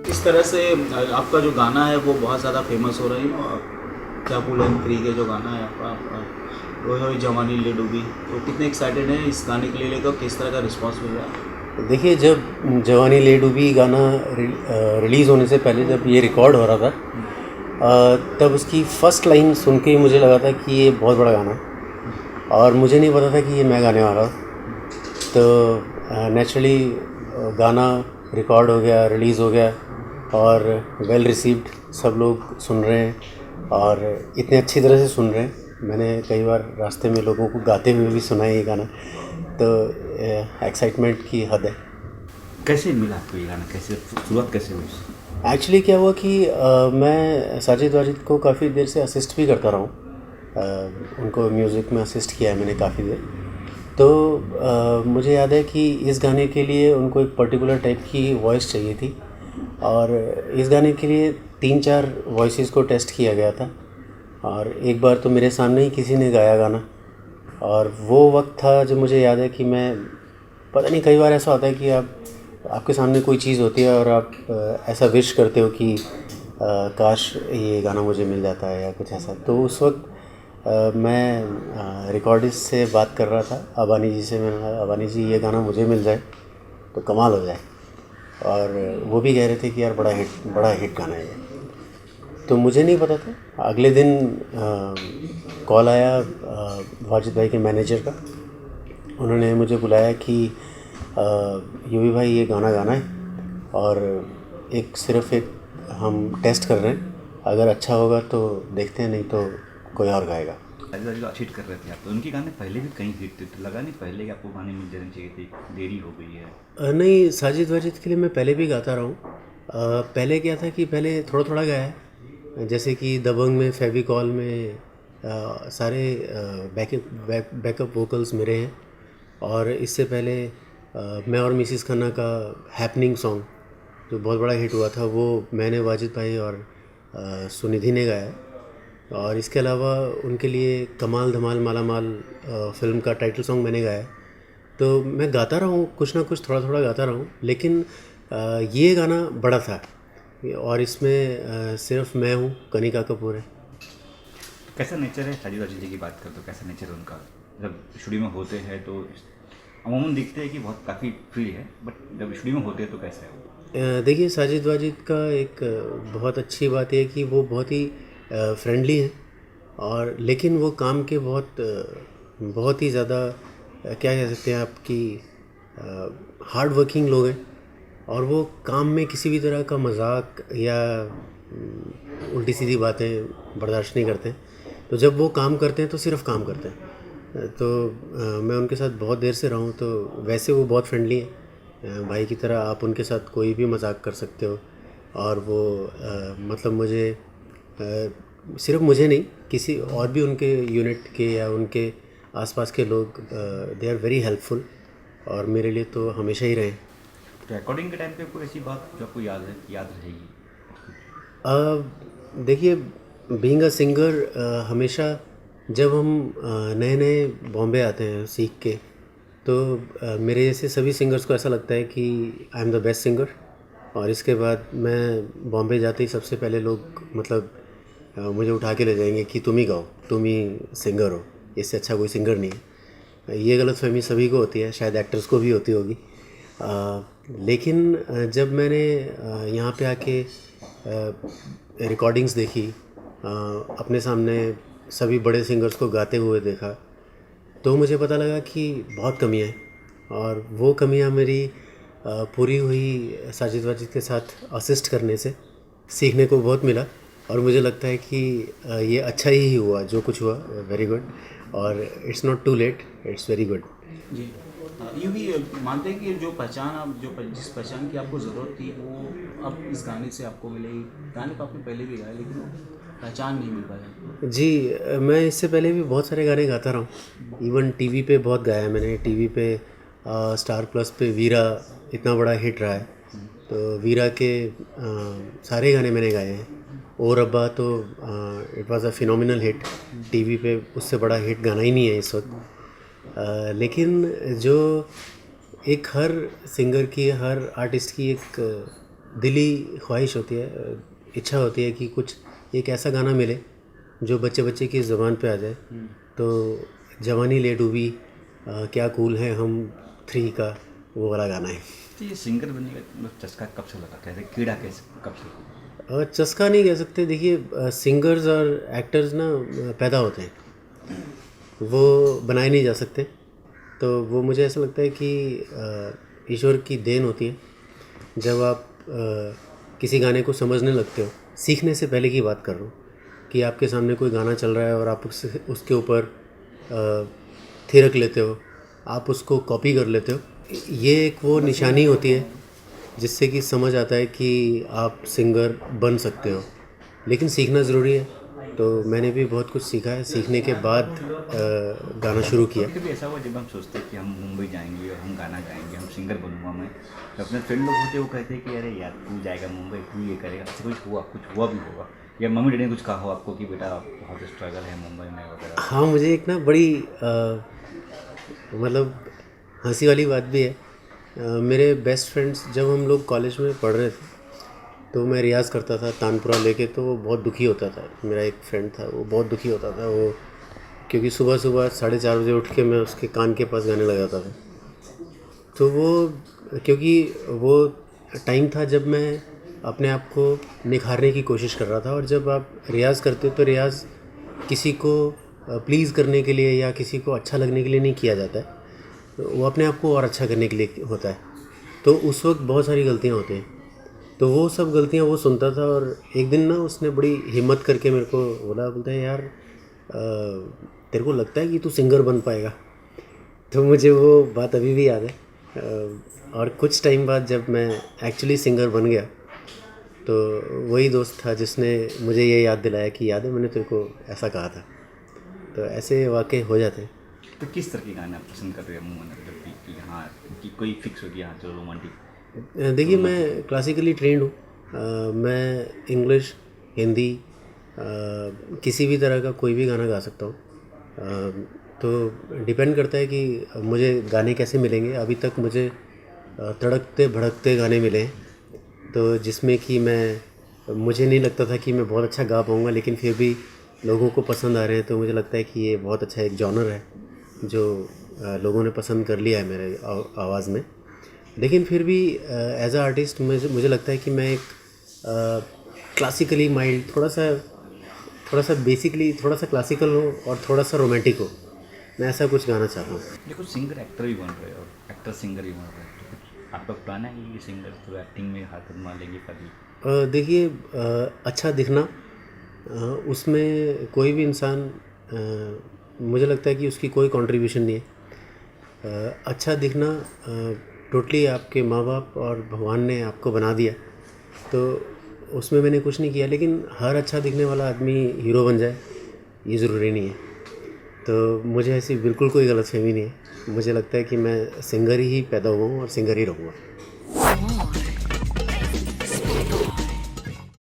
इस तरह से आपका जो गाना है वो बहुत ज़्यादा फेमस हो रहा है। और क्या बोलें 3 के जो गाना है आपका रोए होए जवानी ले डूबी, तो कितने एक्साइटेड हैं इस गाने के लिए लेकर, किस तरह का रिस्पांस मिल रहा है? देखिए, जब जवानी ले डूबी गाना रिलीज़ होने से पहले जब ये रिकॉर्ड हो रहा था, तब उसकी फ़र्स्ट लाइन सुन के ही मुझे लगा था कि ये बहुत बड़ा गाना है और मुझे नहीं पता था कि ये मैं गाने वाला हूँ। तो नेचुरली गाना रिकॉर्ड हो गया, रिलीज़ हो गया और वेल रिसीव्ड, सब लोग सुन रहे हैं और इतने अच्छी तरह से सुन रहे हैं। मैंने कई बार रास्ते में लोगों को गाते हुए भी सुना है ये गाना, तो एक्साइटमेंट की हद है। कैसे मिला आपको ये गाना, कैसे शुरुआत कैसे हुई? एक्चुअली क्या हुआ कि मैं साजिद वाजिद को काफ़ी देर से असिस्ट भी करता रहा हूँ। उनको म्यूज़िक में असिस्ट किया है मैंने काफ़ी देर। तो मुझे याद है कि इस गाने के लिए उनको एक पर्टिकुलर टाइप की वॉइस चाहिए थी और इस गाने के लिए 3-4 वॉइसेस को टेस्ट किया गया था और एक बार तो मेरे सामने ही किसी ने गाया गाना। और वो वक्त था जब मुझे याद है कि मैं, पता नहीं, कई बार ऐसा होता है कि आपके सामने कोई चीज़ होती है और आप ऐसा विश करते हो कि काश ये गाना मुझे मिल जाता है या कुछ ऐसा। तो उस वक्त मैं रिकॉर्डिस्ट से बात कर रहा था, अबानी जी से। मैंने कहा, अबानी जी ये गाना मुझे मिल जाए तो कमाल हो जाए। और वो भी कह रहे थे कि यार बड़ा हिट गाना है ये। तो मुझे नहीं पता था। अगले दिन कॉल आया वाजिद भाई के मैनेजर का। उन्होंने मुझे बुलाया कि यूवी भाई ये गाना गाना है और सिर्फ एक हम टेस्ट कर रहे हैं, अगर अच्छा होगा तो देखते हैं, नहीं तो कोई और गाएगा। साजिद वाजिद हिट कर रहे थे आप, तो उनके गाने पहले भी कहीं हिट थे, तो लगा नहीं पहले कि आपको गाने मिल जाने चाहिए थे, देरी हो गई है? नहीं, साजिद वाजिद के लिए मैं पहले भी गाता रहा हूँ। पहले क्या था कि पहले थोड़ा थोड़ा गाया है, जैसे कि दबंग में, फेविकॉल में सारे बैकअप वोकल्स मेरे हैं। और इससे पहले मैं और मिसिस खन्ना का हैपनिंग सॉन्ग जो बहुत बड़ा हिट हुआ था, वो मैंने, वाजिद भाई और सुनिधि ने गाया है। और इसके अलावा उनके लिए कमाल धमाल माला माल फिल्म का टाइटल सॉन्ग मैंने गाया है। तो मैं गाता रहा हूँ, कुछ ना कुछ थोड़ा थोड़ा गाता रहा हूँ, लेकिन ये गाना बड़ा था और इसमें सिर्फ मैं हूँ, कनिका कपूर है। कैसा नेचर है साजिद वाजिद जी की बात करें तो कैसा नेचर है उनका? जब स्टूडियो में होते हैं तो अमूमन दिखते हैं कि बहुत काफ़ी फ्री है, बट जब स्टूडियो में होते हैं तो कैसा है वो? देखिए, साजिद वाजिद का एक बहुत अच्छी बात है कि वो बहुत ही फ्रेंडली हैं और लेकिन वो काम के बहुत ही ज़्यादा क्या कह सकते हैं आपकी हार्ड वर्किंग लोग हैं। और वो काम में किसी भी तरह का मजाक या उल्टी सीधी बातें बर्दाश्त नहीं करते। तो जब वो काम करते हैं तो सिर्फ काम करते हैं। तो मैं उनके साथ बहुत देर से रहा हूँ, तो वैसे वो बहुत फ्रेंडली हैं। भाई की तरह आप उनके साथ कोई भी मजाक कर सकते हो। और वो मतलब मुझे सिर्फ मुझे नहीं, किसी और भी उनके यूनिट के या उनके आसपास के लोग, दे आर वेरी हेल्पफुल और मेरे लिए तो हमेशा ही रहे। रिकॉर्डिंग के टाइम पे कोई ऐसी बात जो आपको याद रहेगी? देखिए, बीइंग अ सिंगर, हमेशा जब हम नए नए बॉम्बे आते हैं सीख के, तो मेरे जैसे सभी सिंगर्स को ऐसा लगता है कि I am the best singer. और इसके बाद मैं बॉम्बे जाते ही सबसे पहले लोग मतलब मुझे उठा के ले जाएंगे कि तुम ही गाओ, तुम ही सिंगर हो, इससे अच्छा कोई सिंगर नहीं है। ये गलतफहमी सभी को होती है, शायद एक्टर्स को भी होती होगी। लेकिन जब मैंने यहाँ पे आके रिकॉर्डिंग्स देखी, अपने सामने सभी बड़े सिंगर्स को गाते हुए देखा, तो मुझे पता लगा कि बहुत कमियाँ हैं। और वो कमियाँ मेरी पूरी हुई साजिद वाजिद के साथ असिस्ट करने से, सीखने को बहुत मिला। और मुझे लगता है कि ये अच्छा ही हुआ जो कुछ हुआ, वेरी गुड। और it's not too late, it's very good. जी, यूँ भी मानते हैं कि जो पहचान जिस पहचान की आपको ज़रूरत थी वो अब इस गाने से आपको मिलेगी। गाने तो आपने पहले भी गाया, लेकिन पहचान नहीं मिल पाया। जी, मैं इससे पहले भी बहुत सारे गाने गाता रहा हूँ। इवन टीवी पे बहुत गाया है मैंने। टीवी पे स्टार प्लस पे वीरा इतना बड़ा हिट रहा है। तो वीरा के सारे गाने मैंने गाए हैं। ओ रब्बा तो it was a phenomenal hit, TV पे उससे बड़ा हिट गाना ही नहीं है इस वक्त। लेकिन जो एक हर सिंगर की, हर आर्टिस्ट की एक दिली ख्वाहिश होती है, इच्छा होती है कि कुछ एक ऐसा गाना मिले जो बच्चे बच्चे की ज़ुबान पे आ जाए। तो जवानी ले डूबी, क्या कूल है हम 3 का वो वाला गाना है। तो ये सिंगर बनने का मतलब चस्का कब से लगा, कैसे कीड़ा कैसे कब से? चस्का नहीं कह सकते। देखिए, सिंगर्स और एक्टर्स ना पैदा होते हैं, वो बनाए नहीं जा सकते। तो वो मुझे ऐसा लगता है कि ईश्वर की देन होती है। जब आप किसी गाने को समझने लगते हो, सीखने से पहले की बात कर रहा हूँ, कि आपके सामने कोई गाना चल रहा है और आप उसके ऊपर थिरक लेते हो, आप उसको कॉपी कर लेते हो, ये एक वो निशानी होती है जिससे कि समझ आता है कि आप सिंगर बन सकते हो। लेकिन सीखना ज़रूरी है। तो मैंने भी बहुत कुछ सीखा है, सीखने के बाद गाना शुरू किया। कभी ऐसा हुआ जब हम सोचते हैं कि हम मुंबई जाएंगे और हम गाना गाएंगे, हम सिंगर बनूंगा मैं, तो अपने फ्रेंड लोग होते हैं वो कहते हैं कि अरे यार तू जाएगा मुंबई, तू ये करेगा, ऐसे कुछ हुआ भी होगा, या मम्मी डैडी ने कुछ कहा हो आपको कि बेटा बहुत स्ट्रगल है मुंबई में वगैरह? हाँ, मुझे एक ना बड़ी मतलब हंसी वाली बात भी है। मेरे बेस्ट फ्रेंड्स, जब हम लोग कॉलेज में पढ़ रहे थे तो मैं रियाज़ करता था तानपुरा लेके, तो वो बहुत दुखी होता था। मेरा एक फ्रेंड था, वो बहुत दुखी होता था वो, क्योंकि सुबह सुबह 4:30 बजे उठ के मैं उसके कान के पास गाने लगाता था। तो वो, क्योंकि वो टाइम था जब मैं अपने आप को निखारने की कोशिश कर रहा था। और जब आप रियाज़ करते हो तो रियाज़ किसी को प्लीज़ करने के लिए या किसी को अच्छा लगने के लिए नहीं किया जाता है, वो अपने आप को और अच्छा करने के लिए होता है। तो उस वक्त बहुत सारी गलतियाँ होती हैं, तो वो सब गलतियाँ वो सुनता था। और एक दिन ना उसने बड़ी हिम्मत करके मेरे को बोलता है, यार तेरे को लगता है कि तू सिंगर बन पाएगा? तो मुझे वो बात अभी भी याद है। और कुछ टाइम बाद जब मैं एक्चुअली सिंगर बन गया, तो वही दोस्त था जिसने मुझे ये याद दिलाया कि याद है मैंने तेरे को ऐसा कहा था। तो ऐसे वाक़े हो जाते हैं। तो किस तरह के गाने आप पसंद कर रहे हैं अमूमन, जब कि हाँ कि कोई फिक्स हो गया हाँ चलो रोमांटिक? देखिए, मैं क्लासिकली ट्रेंड हूँ। मैं इंग्लिश, हिंदी, किसी भी तरह का कोई भी गाना गा सकता हूँ। तो डिपेंड करता है कि मुझे गाने कैसे मिलेंगे। अभी तक मुझे तड़कते भड़कते गाने मिले हैं, तो जिसमें कि मुझे नहीं लगता था कि मैं बहुत अच्छा गा पाऊँगा, लेकिन फिर भी लोगों को पसंद आ रहे हैं। तो मुझे लगता है कि ये बहुत अच्छा एक जॉनर है जो लोगों ने पसंद कर लिया है मेरे आवाज़ में। लेकिन फिर भी एज अ आर्टिस्ट मुझे लगता है कि मैं एक क्लासिकली माइल्ड, थोड़ा सा बेसिकली थोड़ा सा क्लासिकल हो और थोड़ा सा रोमांटिक हो, मैं ऐसा कुछ गाना चाहता हूँ। देखो सिंगर एक्टर भी बन रहे हो और एक्टर सिंगर भी बन रहे हो, तो कुछ आपका प्लान है कि सिंगर तो एक्टिंग में हाथ आजमा लेंगे कभी? देखिए, अच्छा दिखना, उसमें कोई भी इंसान, मुझे लगता है कि उसकी कोई कंट्रीब्यूशन नहीं है। अच्छा दिखना टोटली आपके माँ बाप और भगवान ने आपको बना दिया, तो उसमें मैंने कुछ नहीं किया। लेकिन हर अच्छा दिखने वाला आदमी हीरो बन जाए ये ज़रूरी नहीं है। तो मुझे ऐसी बिल्कुल कोई गलतफहमी नहीं है। मुझे लगता है कि मैं सिंगर ही पैदा हुआ हूँ और सिंगर ही रहूँगा।